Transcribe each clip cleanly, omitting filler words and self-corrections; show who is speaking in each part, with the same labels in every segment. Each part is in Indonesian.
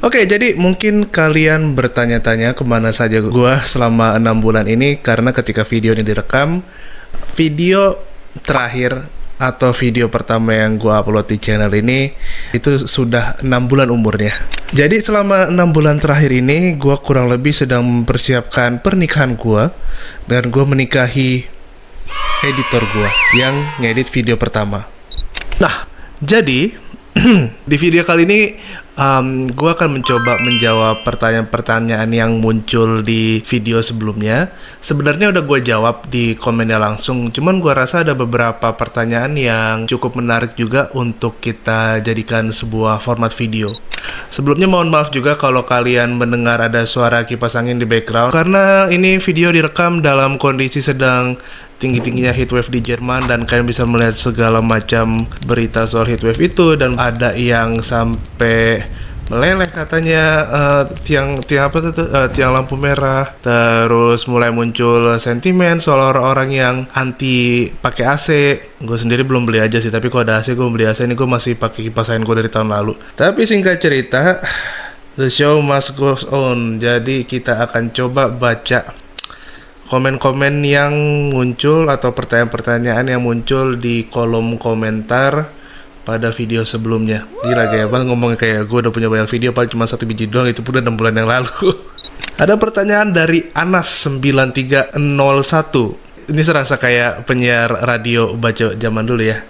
Speaker 1: Oke, jadi mungkin kalian bertanya-tanya kemana saja gua selama 6 bulan ini, karena ketika video ini direkam, video terakhir atau video pertama yang gua upload di channel ini itu sudah 6 bulan umurnya. Jadi selama 6 bulan terakhir ini gua kurang lebih sedang mempersiapkan pernikahan gua, dan gua menikahi editor gua yang ngedit video pertama. Nah, jadi di video kali ini gue akan mencoba menjawab pertanyaan-pertanyaan yang muncul di video sebelumnya. Sebenarnya udah gue jawab di komennya langsung, cuman gue rasa ada beberapa pertanyaan yang cukup menarik juga untuk kita jadikan sebuah format video. Sebelumnya mohon maaf juga kalau kalian mendengar ada suara kipas angin di background, karena ini video direkam dalam kondisi sedang tinggi-tingginya heatwave di Jerman, dan kalian bisa melihat segala macam berita soal heatwave itu, dan ada yang sampai meleleh katanya tiang lampu merah. Terus mulai muncul sentimen soal orang-orang yang anti pakai AC. Gue sendiri belum beli aja sih, tapi kalau ada AC gue beli AC. Ini gue masih pakai kipas angin gue dari tahun lalu. Tapi singkat cerita, the show must go on. Jadi kita akan coba baca komen-komen yang muncul atau pertanyaan-pertanyaan yang muncul di kolom komentar pada video sebelumnya. Gila gaya banget ngomongnya, kayak gue udah punya banyak video, paling cuma 1 biji doang, itu pun udah 6 bulan yang lalu. Ada pertanyaan dari Anas9301. Ini serasa kayak penyiar radio baca zaman dulu ya.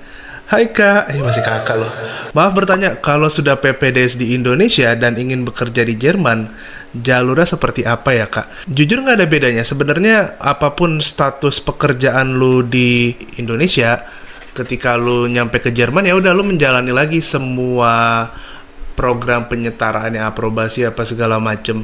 Speaker 1: Hai kak, masih kakak loh. Maaf bertanya, kalau sudah PPDS di Indonesia dan ingin bekerja di Jerman, jalurnya seperti apa ya kak? Jujur nggak ada bedanya. Sebenarnya apapun status pekerjaan lu di Indonesia, ketika lu nyampe ke Jerman ya udah lu menjalani lagi semua program penyetaraan yang aprobasi apa segala macem.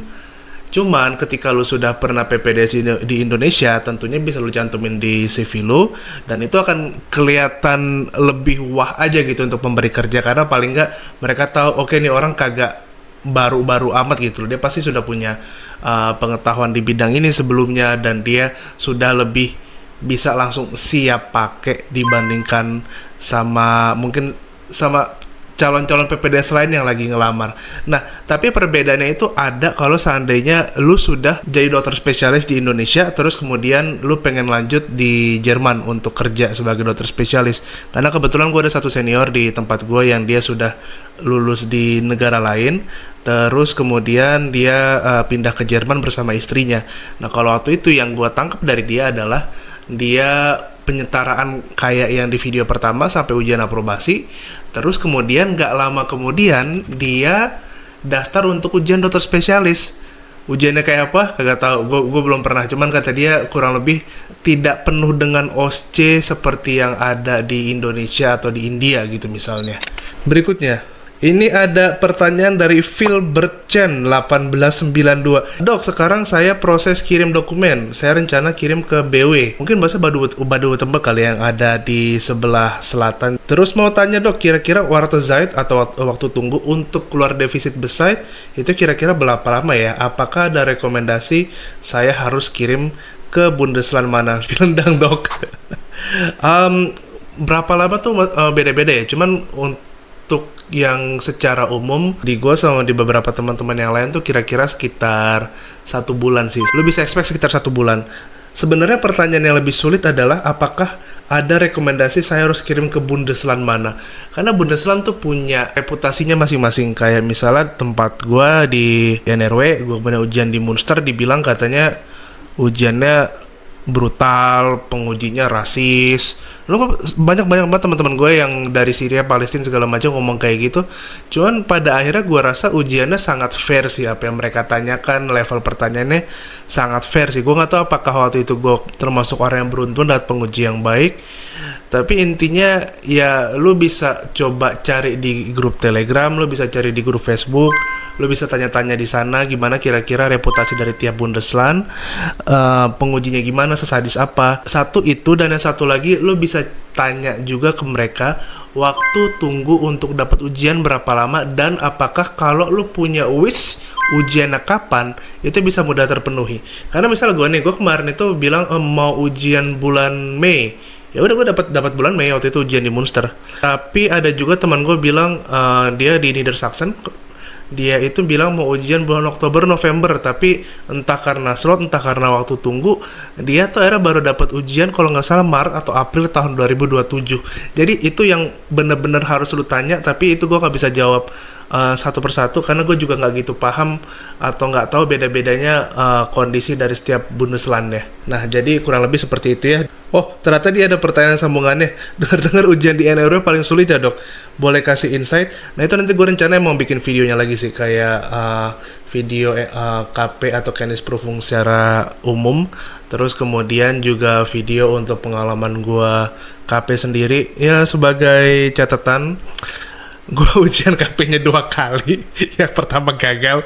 Speaker 1: Cuman ketika lu sudah pernah PPDS di Indonesia, tentunya bisa lu cantumin di CV lu, dan itu akan kelihatan lebih wah aja gitu untuk memberi kerja, karena paling nggak mereka tahu oke, nih orang kagak baru-baru amat gitu loh. Dia pasti sudah punya pengetahuan di bidang ini sebelumnya, dan dia sudah lebih bisa langsung siap pakai dibandingkan sama mungkin sama calon-calon PPDS lain yang lagi ngelamar. Nah, tapi perbedaannya itu ada kalau seandainya lu sudah jadi dokter spesialis di Indonesia, terus kemudian lu pengen lanjut di Jerman untuk kerja sebagai dokter spesialis. Karena kebetulan gue ada satu senior di tempat gue yang dia sudah lulus di negara lain, terus kemudian dia pindah ke Jerman bersama istrinya. Nah, kalau waktu itu yang gue tangkap dari dia adalah dia penyetaraan kayak yang di video pertama sampai ujian aprobasi, terus kemudian gak lama kemudian dia daftar untuk ujian dokter spesialis. Ujiannya kayak apa? Kagak tahu, gue belum pernah. Cuman kata dia kurang lebih tidak penuh dengan OSCE seperti yang ada di Indonesia atau di India gitu misalnya. Berikutnya, ini ada pertanyaan dari Philbertchen 1892. Dok, sekarang saya proses kirim dokumen. Saya rencana kirim ke BW. Mungkin bahasa Baduy Tembak kali yang ada di sebelah selatan. Terus mau tanya dok, kira-kira Wartezeit atau waktu tunggu untuk keluar defisit besar itu kira-kira berapa lama ya? Apakah ada rekomendasi saya harus kirim ke Bundesland mana? Vilendang dok. Berapa lama tuh beda-beda ya. Cuman untuk yang secara umum di gue sama di beberapa teman-teman yang lain tuh kira-kira sekitar 1 bulan sih. Lu bisa expect sekitar 1 bulan. Sebenarnya pertanyaan yang lebih sulit adalah apakah ada rekomendasi saya harus kirim ke Bundesland mana? Karena Bundesland tuh punya reputasinya masing-masing. Kayak misalnya tempat gue di NRW, gue punya ujian di Munster, dibilang katanya ujiannya brutal, pengujinya rasis. Banyak banget teman-teman gue yang dari Syria, Palestina segala macam ngomong kayak gitu. Cuman pada akhirnya gue rasa ujiannya sangat fair sih. Apa yang mereka tanyakan, level pertanyaannya sangat fair sih. Gue nggak tahu apakah waktu itu gue termasuk orang yang beruntung dapat penguji yang baik. Tapi intinya ya lu bisa coba cari di grup Telegram, lu bisa cari di grup Facebook, lu bisa tanya-tanya di sana gimana kira-kira reputasi dari tiap Bundesland, pengujinya gimana, sesadis apa. Satu itu, dan yang satu lagi lu bisa tanya juga ke mereka waktu tunggu untuk dapat ujian berapa lama, dan apakah kalau lu punya wish ujiannya kapan itu bisa mudah terpenuhi. Karena misalnya gue kemarin itu bilang mau ujian bulan Mei. Ya udah, gue dapat bulan Mei waktu itu ujian di Munster. Tapi ada juga teman gue bilang dia di Niedersachsen, dia itu bilang mau ujian bulan Oktober November, tapi entah karena slot entah karena waktu tunggu, dia tuh akhirnya baru dapat ujian kalau nggak salah Maret atau April tahun 2027. Jadi itu yang bener-bener harus lu tanya, tapi itu gue nggak bisa jawab satu persatu karena gue juga nggak gitu paham atau nggak tahu beda-bedanya kondisi dari setiap Bundesland ya. Nah, jadi kurang lebih seperti itu ya. Oh, ternyata dia ada pertanyaan sambungannya. Dengar-dengar ujian di NRW paling sulit ya, Dok? Boleh kasih insight? Nah, itu nanti gue rencananya mau bikin videonya lagi sih, kayak video KP atau Kennisprüfung secara umum. Terus kemudian juga video untuk pengalaman gue KP sendiri. Ya, sebagai catatan, gue ujian KP-nya 2 kali. Yang pertama gagal,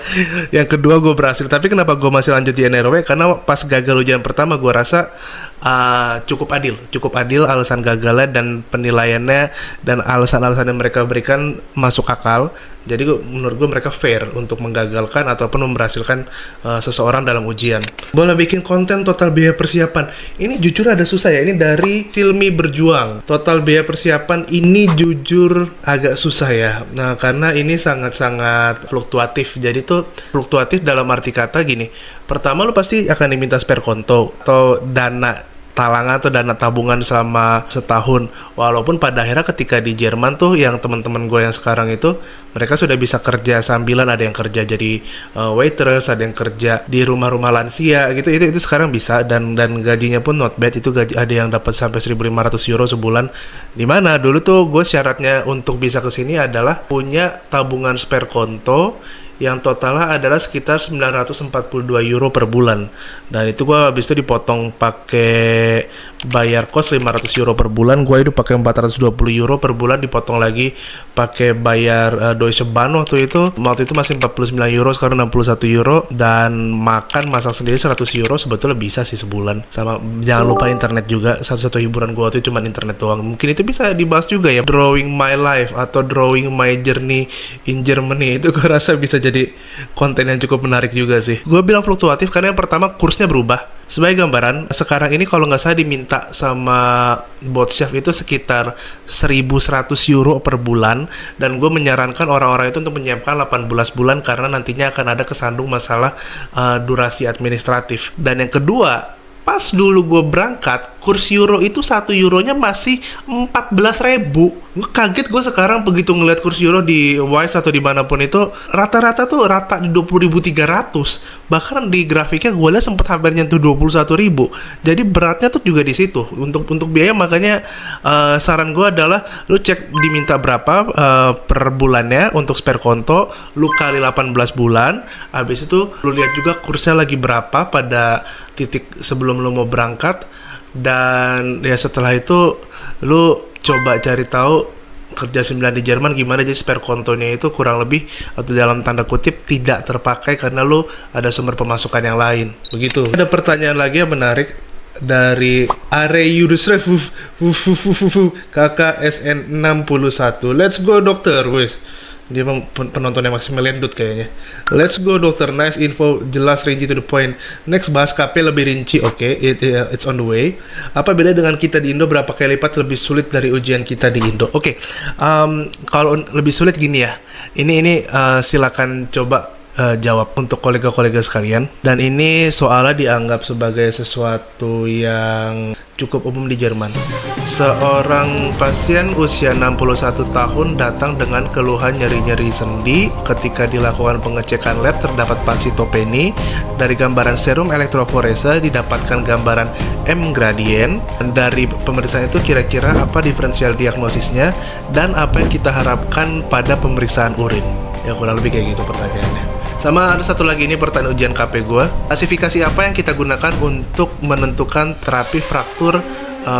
Speaker 1: yang kedua gue berhasil. Tapi kenapa gue masih lanjut di NRW? Karena pas gagal ujian pertama gue rasa cukup adil alasan gagalnya dan penilaiannya dan alasan-alasan yang mereka berikan masuk akal. Jadi menurut gue mereka fair untuk menggagalkan ataupun memberhasilkan seseorang dalam ujian. Boleh bikin konten total biaya persiapan. Ini jujur ada susah ya. Ini dari Silmi Berjuang. Total biaya persiapan ini jujur agak susah ya. Nah, karena ini sangat-sangat fluktuatif. Jadi tuh fluktuatif dalam arti kata gini. Pertama lu pasti akan diminta spare konto atau dana talangan atau dana tabungan selama setahun. Walaupun pada akhirnya ketika di Jerman tuh yang teman-teman gue yang sekarang itu mereka sudah bisa kerja sambilan, ada yang kerja jadi waitress, ada yang kerja di rumah-rumah lansia gitu. Itu sekarang bisa dan gajinya pun not bad. Itu gaji ada yang dapat sampai 1.500 euro sebulan. Dimana dulu tuh gue syaratnya untuk bisa kesini adalah punya tabungan spare konto yang totalnya adalah sekitar 942 euro per bulan. Dan itu gue habis itu dipotong pakai bayar kos 500 euro per bulan. Gue itu pakai 420 euro per bulan, dipotong lagi pakai bayar Deutsche Bahn waktu itu masih 49 euro, sekarang 61 euro. Dan makan masak sendiri 100 euro sebetulnya bisa sih sebulan. Sama jangan lupa internet juga, satu-satu hiburan gue waktu itu cuma internet doang. Mungkin itu bisa dibahas juga ya, drawing my life atau drawing my journey in Germany. Itu gue rasa bisa jadi konten yang cukup menarik juga sih. Gue bilang fluktuatif karena yang pertama kursnya berubah. Sebagai gambaran, sekarang ini kalau nggak salah diminta sama bot chef itu sekitar 1.100 euro per bulan. Dan gue menyarankan orang-orang itu untuk menyiapkan 18 bulan karena nantinya akan ada kesandung masalah durasi administratif. Dan yang kedua, pas dulu gue berangkat, kurs euro itu 1 euronya masih 14.000. Gue kaget gue sekarang begitu ngeliat kurs euro di Wise atau dimanapun itu rata-rata tuh rata di 20.300. Bahkan di grafiknya gue lihat sempat hampir nyentuh 21.000. Jadi beratnya tuh juga di situ untuk biaya. Makanya saran gue adalah lu cek diminta berapa per bulannya untuk spare konto, lu kali 18 bulan. Habis itu lu lihat juga kursnya lagi berapa pada titik sebelum lu mau berangkat. Dan ya setelah itu lu coba cari tahu kerja 9 di Jerman gimana, jadi spare kontonya itu kurang lebih atau dalam tanda kutip tidak terpakai karena lu ada sumber pemasukan yang lain. Begitu. Ada pertanyaan lagi yang menarik dari Are Yudusrev KKSN61. Let's go dokter, wes. Dia penontonnya Maximilian Dut kayaknya. Let's go dokter, nice info, jelas, rinci to the point. Next bahas KP lebih rinci, oke, it's on the way. Apa beda dengan kita di Indo, berapa kali lipat lebih sulit dari ujian kita di Indo? Oke, kalau lebih sulit gini ya, ini silakan coba jawab untuk kolega-kolega sekalian. Dan ini soalnya dianggap sebagai sesuatu yang cukup umum di Jerman. Seorang pasien usia 61 tahun datang dengan keluhan nyeri-nyeri sendi. Ketika dilakukan pengecekan lab terdapat pansitopeni. Dari gambaran serum elektroforesa didapatkan gambaran M gradient. Dari pemeriksaan itu kira-kira apa diferensial diagnosisnya dan apa yang kita harapkan pada pemeriksaan urin? Ya kurang lebih kayak gitu pertanyaannya. Sama ada satu lagi, ini pertanyaan ujian KP gue. Klasifikasi apa yang kita gunakan untuk menentukan terapi fraktur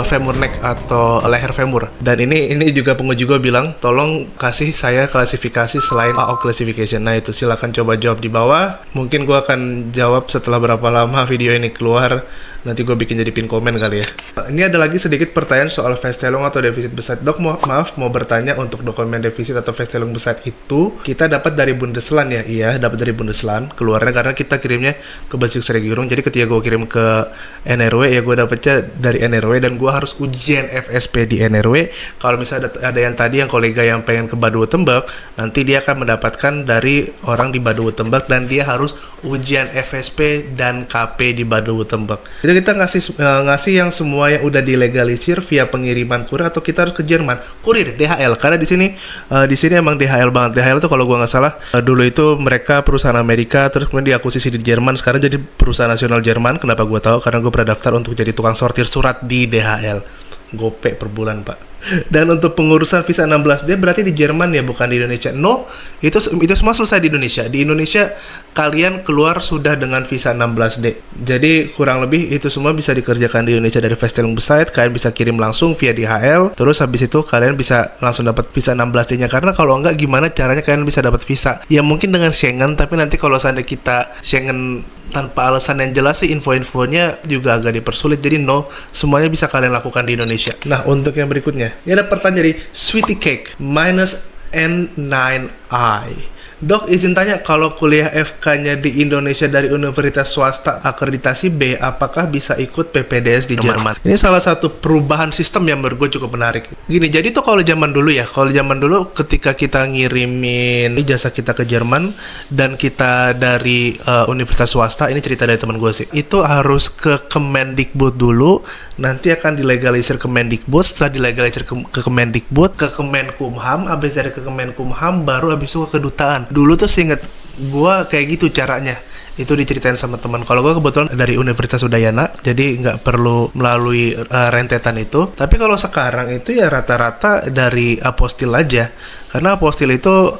Speaker 1: femur neck atau leher femur? Dan ini juga penguji gue bilang, tolong kasih saya klasifikasi selain AO classification. Nah itu silakan coba jawab di bawah. Mungkin gue akan jawab setelah berapa lama video ini keluar. Nanti gue bikin jadi pin komen kali ya. Ini ada lagi sedikit pertanyaan soal Festelung atau defisit besar. Dok, maaf mau bertanya, untuk dokumen defisit atau Festelung besar itu kita dapat dari Bundesland ya? Iya, dapat dari Bundesland. Keluarnya karena kita kirimnya ke Bezirksregierung. Jadi ketika gue kirim ke NRW ya gue dapetnya dari NRW, dan gue harus ujian FSP di NRW. Kalau misalnya ada yang tadi yang kolega yang pengen ke Baduwutembak, nanti dia akan mendapatkan dari orang di Baduwutembak, dan dia harus ujian FSP dan KP di Baduwutembak. Jadi kita ngasih yang semua yang udah dilegalisir via pengiriman kurir, atau kita harus ke Jerman kurir DHL, karena di sini emang DHL banget. DHL tuh kalau gua nggak salah dulu itu mereka perusahaan Amerika, terus kemudian diakuisisi di Jerman, sekarang jadi perusahaan nasional Jerman. Kenapa gua tahu? Karena gua pernah daftar untuk jadi tukang sortir surat di DHL. Gope per bulan, Pak. Dan untuk pengurusan visa 16D berarti di Jerman ya, bukan di Indonesia. No, itu semua selesai di Indonesia. Di Indonesia kalian keluar sudah dengan visa 16D. Jadi kurang lebih itu semua bisa dikerjakan di Indonesia dari Festelung Beside. Kalian bisa kirim langsung via DHL. Terus habis itu kalian bisa langsung dapat visa 16D-nya. Karena kalau enggak, gimana caranya kalian bisa dapat visa? Ya mungkin dengan Schengen, tapi nanti kalau seandainya kita Schengen tanpa alasan yang jelas sih, info-infonya juga agak dipersulit. Jadi no, semuanya bisa kalian lakukan di Indonesia. Nah, untuk yang berikutnya, ini ada pertanyaan dari Sweetie Cake minus N9I. Dok, izin tanya, kalau kuliah FK-nya di Indonesia dari universitas swasta akreditasi B, apakah bisa ikut PPDS di Jerman? Ini salah satu perubahan sistem yang menurut gue cukup menarik. Gini, jadi tuh kalau zaman dulu ketika kita ngirimin ijazah kita ke Jerman dan kita dari universitas swasta, ini cerita dari teman gue sih, itu harus ke Kemendikbud dulu, nanti akan dilegalisir Kemendikbud, setelah dilegalisir ke Kemendikbud, ke Kemenkumham, habis dari ke Kemenkumham baru habis itu ke kedutaan. Dulu tuh seinget gua kayak gitu caranya. Itu diceritain sama teman. Kalau gue kebetulan dari Universitas Udayana, jadi nggak perlu melalui rentetan itu. Tapi kalau sekarang itu ya rata-rata dari apostil aja. Karena apostil itu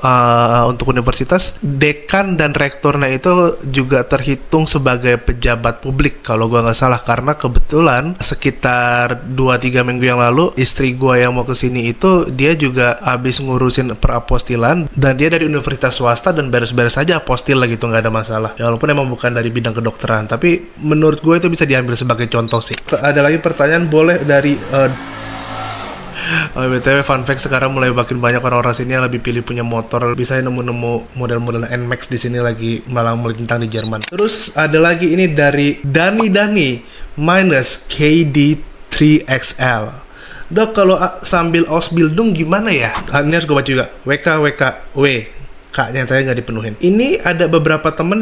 Speaker 1: untuk universitas, dekan dan rektornya itu juga terhitung sebagai pejabat publik kalau gue nggak salah. Karena kebetulan sekitar 2-3 minggu yang lalu, istri gue yang mau kesini itu, dia juga habis ngurusin perapostilan, dan dia dari universitas swasta dan beres-beres aja apostil lah gitu, nggak ada masalah. Ya walaupun emang bukan dari bidang kedokteran, tapi menurut gue itu bisa diambil sebagai contoh sih. Ada lagi pertanyaan boleh dari BTW fun fact, sekarang mulai makin banyak orang-orang sini yang lebih pilih punya motor. Bisa nemu-nemu model-model NMAX di sini lagi malah melintang di Jerman. Terus ada lagi ini dari Dani minus KD3XL. Dok, kalau sambil Ausbildung gimana ya? Ini harus gue baca juga. WKWKW. K-nya tadi nggak dipenuhin. Ini ada beberapa temen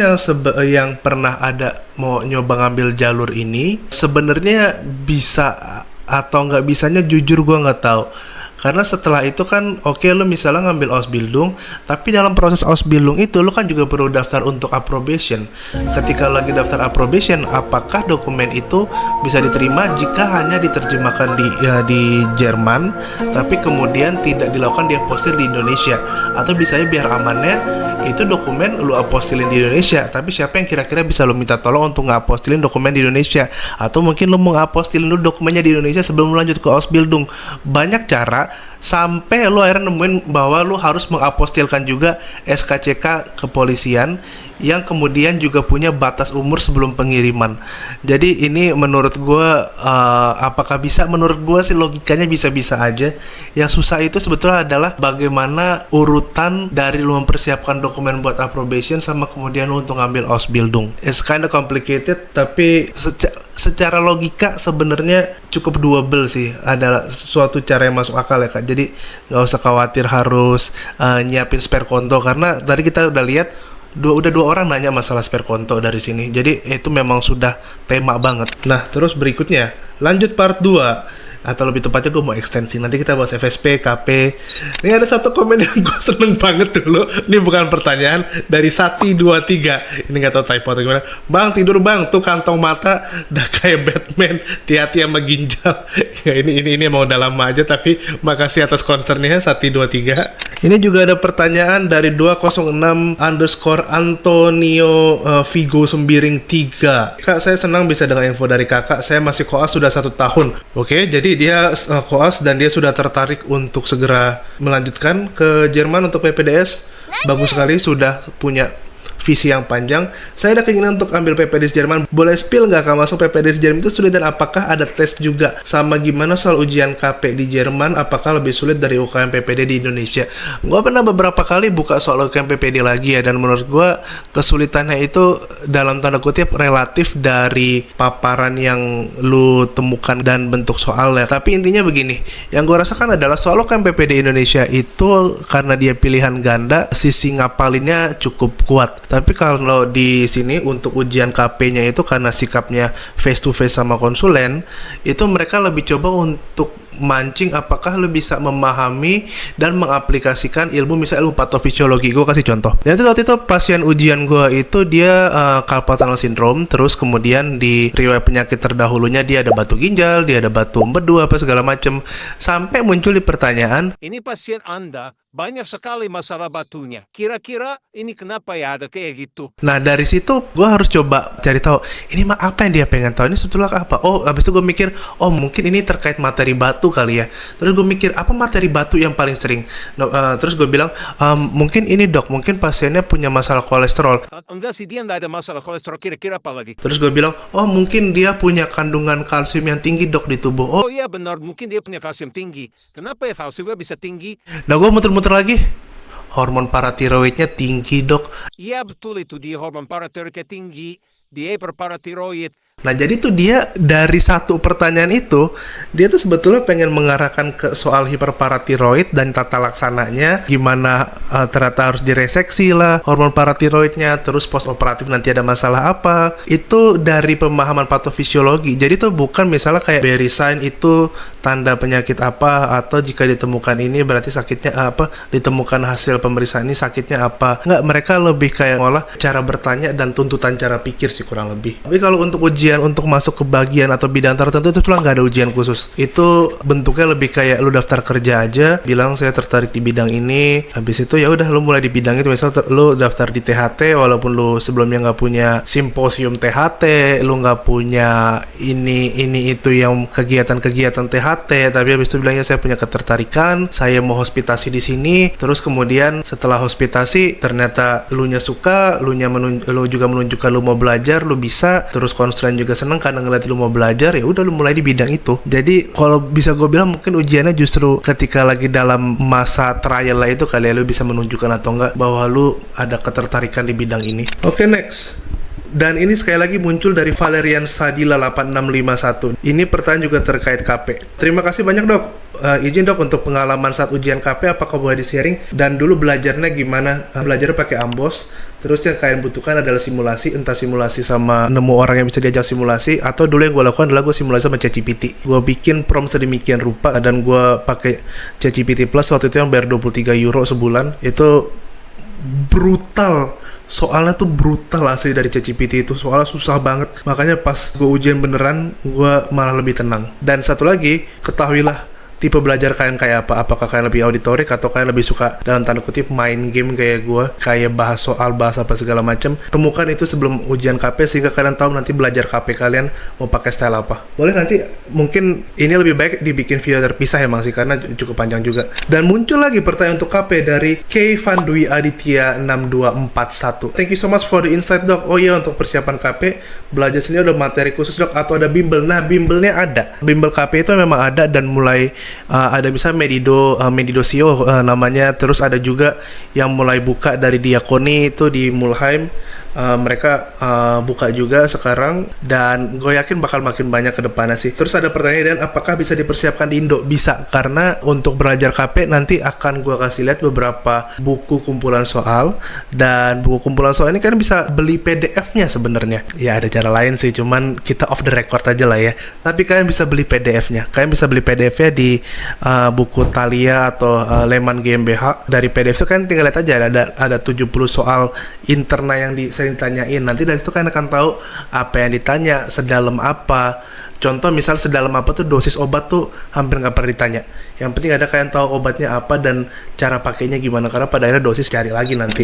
Speaker 1: yang pernah ada mau nyoba ngambil jalur ini. Sebenarnya bisa atau nggak bisanya jujur gue nggak tahu. Karena setelah itu kan oke, lu misalnya ngambil Ausbildung, tapi dalam proses Ausbildung itu lu kan juga perlu daftar untuk approbation. Ketika lagi daftar approbation, apakah dokumen itu bisa diterima jika hanya diterjemahkan di Jerman, tapi kemudian tidak dilakukan di apostil di Indonesia? Atau bisanya biar amannya itu dokumen lu apostilin di Indonesia, tapi siapa yang kira-kira bisa lu minta tolong untuk ngapostilin dokumen di Indonesia? Atau mungkin lu mau ngapostilin dulu dokumennya di Indonesia sebelum lu lanjut ke Ausbildung. Banyak cara, sampai lu akhirnya nemuin bahwa lu harus mengapostilkan juga SKCK kepolisian yang kemudian juga punya batas umur sebelum pengiriman. Jadi ini menurut gue apakah bisa? Menurut gue sih logikanya bisa-bisa aja. Yang susah itu sebetulnya adalah bagaimana urutan dari lu mempersiapkan dokumen buat approbation sama kemudian lu untuk ngambil Ausbildung. It's kind of complicated, tapi secara logika sebenarnya cukup doable sih. Ada suatu cara yang masuk akal ya Kak. Jadi nggak usah khawatir harus nyiapin spare konto, karena tadi kita udah lihat udah dua orang nanya masalah spare konto dari sini. Jadi itu memang sudah tema banget. Nah, terus berikutnya lanjut part 2. Atau lebih tepatnya gue mau ekstensi. Nanti kita bahas FSP, KP. Ini ada satu komen yang gue seneng banget dulu. Ini bukan pertanyaan, dari Sati23. Ini gak tahu typo atau gimana. Bang, tidur bang, tuh kantong mata udah kayak Batman, hati-hati sama ginjal. Ya, ini emang udah lama aja, tapi makasih atas concernnya Sati23. Ini juga ada pertanyaan dari 206_Antonio Vigo Sembiring 3. Kak, saya senang bisa dengar info dari kakak. Saya masih koas sudah 1 tahun. Oke, jadi dia koas dan dia sudah tertarik untuk segera melanjutkan ke Jerman untuk PPDS. Bagus sekali, sudah punya visi yang panjang. Saya ada keinginan untuk ambil PPDS Jerman. Boleh spill nggak Kak, masuk PPDS Jerman itu sulit dan apakah ada tes juga? Sama gimana soal ujian KP di Jerman, apakah lebih sulit dari UKM PPD di Indonesia? Gue pernah beberapa kali buka soal UKM PPD lagi ya, dan menurut gue kesulitannya itu dalam tanda kutip relatif dari paparan yang lu temukan dan bentuk soalnya. Tapi intinya begini, yang gue rasakan adalah soal UKM PPD Indonesia itu karena dia pilihan ganda, sisi ngapalinnya cukup kuat. Tapi kalau di sini untuk ujian KP-nya itu karena sikapnya face to face sama konsulen, itu mereka lebih coba untuk mancing apakah lu bisa memahami dan mengaplikasikan ilmu, misalnya ilmu patofisiologi. Gue kasih contoh. Dan itu waktu itu pasien ujian gue itu dia carpal tunnel syndrome, terus kemudian di riwayat penyakit terdahulunya dia ada batu ginjal, dia ada batu empedu apa segala macam, sampai muncul di pertanyaan,
Speaker 2: ini pasien Anda banyak sekali masalah batunya. Kira-kira ini kenapa ya ada kayak gitu?
Speaker 1: Nah dari situ gue harus coba cari tahu ini mah apa yang dia pengen tahu, ini sebetulnya apa. Oh habis itu gue mikir, oh mungkin ini terkait materi batu kali ya. Terus gue mikir apa materi batu yang paling sering. Terus gue bilang mungkin ini dok, mungkin pasiennya punya masalah kolesterol.
Speaker 2: Enggak sih, dia nggak ada masalah kolesterol. Kira-kira apa lagi?
Speaker 1: Terus gue bilang oh mungkin dia punya kandungan kalsium yang tinggi dok di tubuh.
Speaker 2: Oh iya benar, mungkin dia punya kalsium tinggi. Kenapa ya kalsiumnya bisa tinggi?
Speaker 1: Nah gue muter-muter lagi, hormon paratiroidnya tinggi dok.
Speaker 2: Iya betul, itu dia hormon paratiroidnya tinggi, dia hiperparatiroid.
Speaker 1: Nah jadi tuh dia dari satu pertanyaan itu, dia tuh sebetulnya pengen mengarahkan ke soal hiperparatiroid dan tata laksananya, gimana ternyata harus direseksi lah hormon paratiroidnya, terus post operatif nanti ada masalah apa. Itu dari pemahaman patofisiologi. Jadi tuh bukan misalnya kayak berry sign itu tanda penyakit apa, atau jika ditemukan ini berarti sakitnya apa, ditemukan hasil pemeriksaan ini sakitnya apa. Nggak, mereka lebih kayak ngolah cara bertanya dan tuntutan cara pikir sih kurang lebih. Tapi kalau untuk ujian untuk masuk ke bagian atau bidang tertentu itu pulang nggak ada ujian khusus. Itu bentuknya lebih kayak lu daftar kerja aja, bilang saya tertarik di bidang ini. Habis itu ya udah lu mulai di bidang itu. Misal lu daftar di THT walaupun lu sebelumnya nggak punya simposium THT, lu nggak punya ini itu yang kegiatan-kegiatan THT, tapi habis itu bilangnya saya punya ketertarikan, saya mau hospitasi di sini. Terus kemudian setelah hospitasi ternyata lu nya suka, lu juga menunjukkan lu mau belajar, lu bisa. Terus konsulen juga seneng karena ngeliat lu mau belajar, ya udah lu mulai di bidang itu. Jadi kalau bisa gue bilang mungkin ujiannya justru ketika lagi dalam masa trial lah itu kali ya, lu bisa menunjukkan atau enggak bahwa lu ada ketertarikan di bidang ini. Oke, next. Dan ini sekali lagi muncul dari Valerian Sadila 8651. Ini pertanyaan juga terkait KP. Terima kasih banyak dok. Izin dok untuk pengalaman saat ujian KP, apakah boleh di-sharing? Dan dulu belajarnya gimana? Belajarnya pakai Ambos. Terus yang kalian butuhkan adalah simulasi, entah simulasi sama nemu orang yang bisa diajak simulasi, atau dulu yang gue lakukan adalah gue simulasi sama ChatGPT. Gue bikin prompt sedemikian rupa dan gue pakai ChatGPT Plus waktu itu yang bayar 23 euro sebulan. Itu brutal. Soalnya tuh brutal asli dari ChatGPT itu, soalnya susah banget. Makanya pas gue ujian beneran, gue malah lebih tenang. Dan satu lagi, ketahuilah tipe belajar kalian kayak apa. Apakah kalian lebih auditorik atau kalian lebih suka dalam tanda kutip main game kayak gue, kayak bahas soal, bahas apa segala macam. Temukan itu sebelum ujian KP sehingga kalian tahu nanti belajar KP kalian mau pakai style apa. Boleh nanti mungkin ini lebih baik dibikin video terpisah emang sih, karena cukup panjang juga. Dan muncul lagi pertanyaan untuk KP dari K. Van Dwi Aditya 6241. Thank you so much for the insight dok. Oh iya, untuk persiapan KP belajar sendiri ada materi khusus dok atau ada bimbel? Nah bimbelnya ada. Bimbel KP itu memang ada dan mulai ada bisa Medidosio namanya. Terus ada juga yang mulai buka dari Diakoni itu di Mulheim. Mereka buka juga sekarang dan gue yakin bakal makin banyak ke depannya sih. Terus ada pertanyaan, dan apakah bisa dipersiapkan di Indo? Bisa, karena untuk belajar KP nanti akan gue kasih lihat beberapa buku kumpulan soal, dan buku kumpulan soal ini kan bisa beli PDF-nya sebenarnya. Ya ada cara lain sih, cuman kita off the record aja lah ya. Tapi kalian bisa beli PDF-nya. Kalian bisa beli PDF-nya di buku Thalia atau Lehman GmbH. Dari PDF itu kan tinggal lihat aja, ada 70 soal interna yang ditanyain. Nanti dari itu kalian akan tahu apa yang ditanya, sedalam apa. Contoh misal sedalam apa tuh dosis obat tuh hampir nggak pernah ditanya. Yang penting ada kalian tahu obatnya apa dan cara pakainya gimana, karena pada akhirnya dosis cari lagi nanti.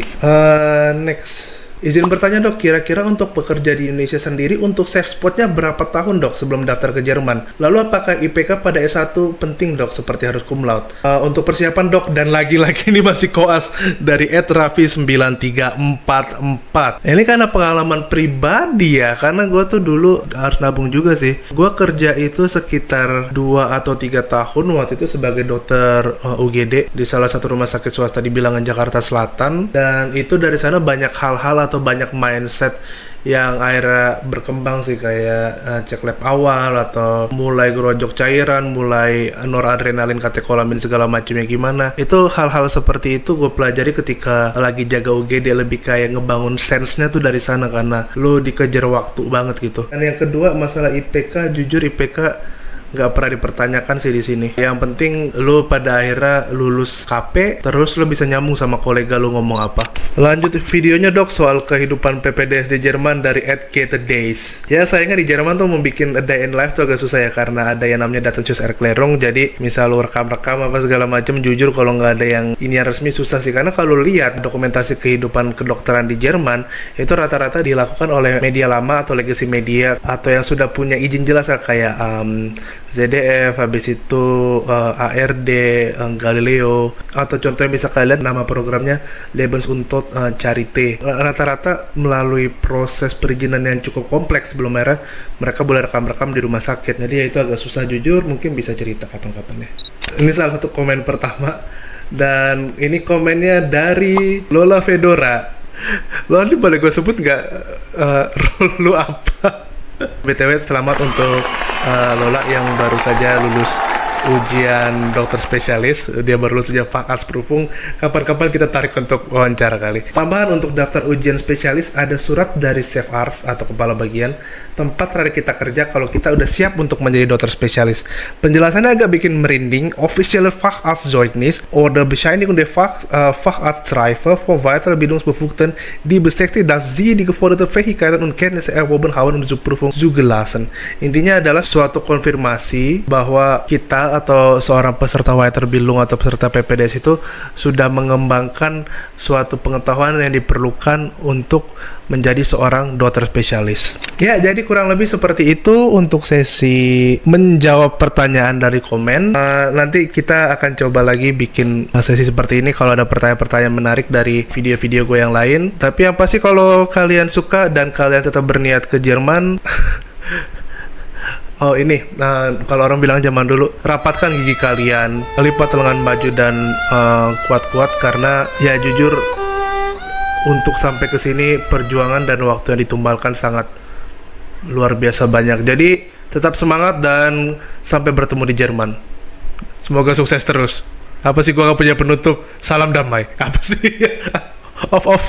Speaker 1: Next. Izin bertanya dok, kira-kira untuk bekerja di Indonesia sendiri untuk safe spotnya berapa tahun dok sebelum daftar ke Jerman? Lalu apakah IPK pada S1 penting dok seperti harus cum laude? Untuk persiapan dok, dan lagi-lagi ini masih koas dari @raffi9344. Ini karena pengalaman pribadi ya, karena gue tuh dulu harus nabung juga sih. Gue kerja itu sekitar 2 atau 3 tahun waktu itu sebagai dokter UGD di salah satu rumah sakit swasta di Bilangan Jakarta Selatan, dan itu dari sana banyak hal-hal atau banyak mindset yang akhirnya berkembang sih, kayak cek lab awal atau mulai gerojok cairan, mulai noradrenalin, katekolamin segala macamnya gimana. Itu hal-hal seperti itu gue pelajari ketika lagi jaga UGD, lebih kayak ngebangun sense-nya tuh dari sana karena lu dikejar waktu banget gitu. Dan yang kedua masalah IPK, jujur IPK nggak pernah dipertanyakan sih di sini. Yang penting lu pada akhirnya lulus KP, terus lu bisa nyambung sama kolega lu ngomong apa. Lanjut videonya dok soal kehidupan PPDS di Jerman dari @Days. Ya sayangnya di Jerman tuh membuat a day in life tuh agak susah ya, karena ada yang namanya Datenschutzerklärung. Jadi misal lu rekam-rekam apa segala macam, jujur kalau nggak ada yang ini yang resmi susah sih. Karena kalau lihat dokumentasi kehidupan kedokteran di Jerman itu rata-rata dilakukan oleh media lama atau legacy media atau yang sudah punya izin jelas kayak ZDF, habis itu ARD, Galileo, atau contohnya bisa kalian nama programnya Lebensuntot Charité. Rata-rata melalui proses perizinan yang cukup kompleks sebelum mereka boleh rekam-rekam di rumah sakit. Jadi ya itu agak susah jujur, mungkin bisa cerita kapan-kapan ya. Ini salah satu komen pertama, dan ini komennya dari Lola Fedora. Lola, ini boleh gue sebut nggak role lu apa? BTW selamat untuk Lola yang baru saja lulus ujian dokter spesialis. Dia baru lulus ujian Fachartsprüfung. Kapan-kapan kita tarik untuk wawancara kali. Tambahan untuk daftar ujian spesialis, ada surat dari Chefarts atau kepala bagian tempat terakhir kita kerja kalau kita udah siap untuk menjadi dokter spesialis. Penjelasannya agak bikin merinding. Offizielle Facharztzeugnis oder Bescheinigung der Facharztreife von Weiterbildungsbefugten, die bestätigt, dass sie die geforderten Fähigkeiten und Kenntnisse erworben haben und zur Prüfung zugelassen. Intinya adalah suatu konfirmasi bahwa kita atau seorang peserta Weiterbildung atau peserta PPDS itu sudah mengembangkan suatu pengetahuan yang diperlukan untuk menjadi seorang dokter spesialis. Ya, jadi kurang lebih seperti itu untuk sesi menjawab pertanyaan dari komen. Nanti kita akan coba lagi bikin sesi seperti ini kalau ada pertanyaan-pertanyaan menarik dari video-video gue yang lain. Tapi yang pasti kalau kalian suka dan kalian tetap berniat ke Jerman oh ini, kalau orang bilang zaman dulu, rapatkan gigi kalian, lipat lengan baju dan kuat-kuat, karena ya jujur untuk sampai ke sini perjuangan dan waktu yang ditumbalkan sangat luar biasa banyak. Jadi tetap semangat dan sampai bertemu di Jerman. Semoga sukses terus. Apa sih, gua gak punya penutup? Salam damai. Apa sih? Off.